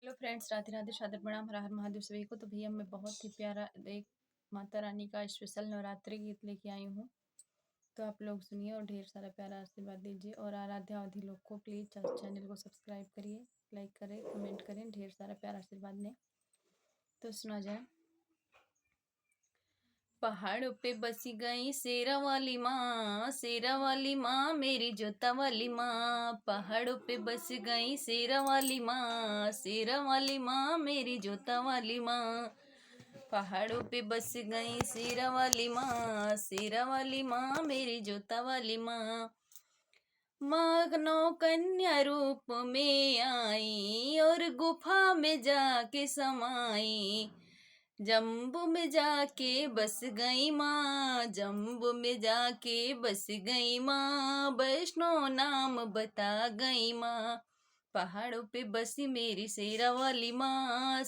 Hello friends, Radhe Radhe, सादर प्रणाम, हर हर महादेव सभी को। तो भैया मैं बहुत ही प्यारा एक माता रानी का स्पेशल नवरात्रि गीत लेके आई हूँ। तो आप लोग सुनिए और ढेर सारा प्यारा आशीर्वाद दीजिए। और आराध्या अवधि लोग को प्लीज़ चैनल को सब्सक्राइब करिए, लाइक करें, कमेंट करें, ढेर सारा प्यारा आशीर्वाद दें। तो सुना जाए। पहाड़ों पे बसी गई शेरा वाली माँ मेरी जोता वाली माँ। पहाड़ों पे बस गई शेरा वाली माँ मेरी जोता वाली माँ। पहाड़ों पे बस गई शेरा वाली माँ मेरी जोता वाली माँ। माँ नौ कन्या रूप में आई और गुफा में जाके समाई। जम्बू में जाके बस गई माँ, जम्बू में जाके बस गई माँ। वैष्णो नाम बता गई माँ। पहाड़ों पे बसी मेरी शेरा वाली माँ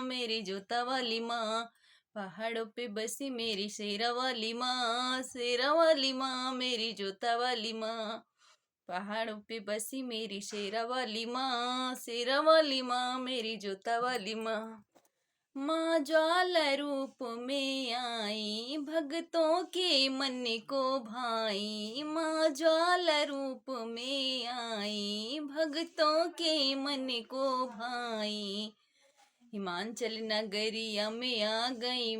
मेरी जोता वाली माँ। पहाड़ों पे बसी मेरी शेरा वाली माँ मेरी जोता वाली माँ। पहाड़ों पे बसी मेरी शेरा वाली माँ मेरी जोता वाली माँ। माँ ज्वाला रूप में आई भक्तों के मन को भाई। माँ ज्वाला रूप में आई भक्तों के मन को भाई। हिमाचल नगरिया में आ गई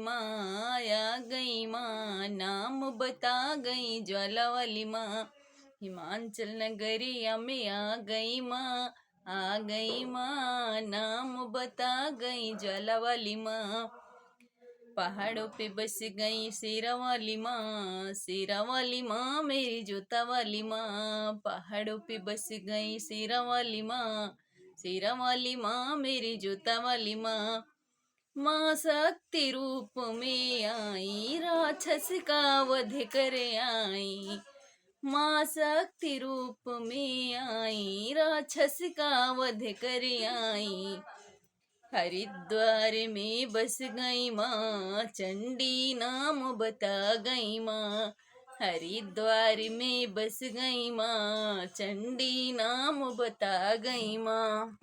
माँ नाम बता गई ज्वाला वाली माँ। हिमाचल नगरिया में आ गई माँ नाम बता गई ज्वाला वाली माँ। पहाड़ों पे बस गई शेरा वाली माँ मेरी जोता वाली माँ। पहाड़ों पे बस गई शेरा वाली माँ मेरी जोता वाली माँ। माँ शक्ति रूप में आई राक्षस का वध कर आई। माँ शक्ति रूप में आई राक्षस का वध कर आई। हरिद्वार में बस गई माँ चंडी नाम बता गई माँ। हरिद्वार में बस गई माँ चंडी नाम बता गई माँ।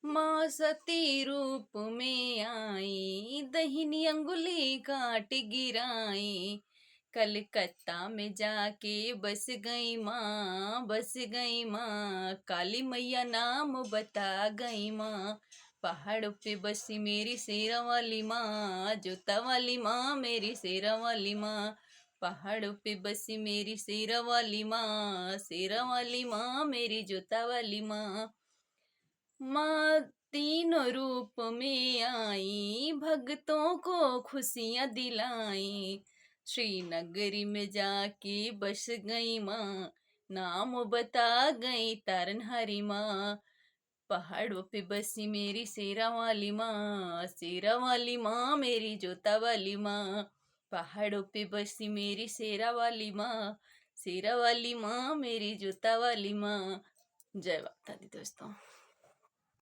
माँ सती रूप में आई दहिनी अंगुली काट गिराई। कलकत्ता में जाके बस गई माँ काली मैया नाम बता गई माँ। पहाड़ों पे बसी मेरी शेरा वाली माँ जोता वाली माँ मेरी शेरा वाली माँ। पहाड़ों पे बसी मेरी शेरा वाली माँ मेरी जोता वाली माँ। माँ तीनों रूप में आई भक्तों को खुशियाँ दिलाई। श्रीनगरी में जाके बस गई माँ नाम बता गई तारनहारी माँ। पहाड़ों पे बसी मेरी शेरा वाली माँ मेरी जोता वाली माँ। पहाड़ों पे बसी मेरी शेरा वाली माँ मेरी जोता वाली माँ। जय माता दी दोस्तों।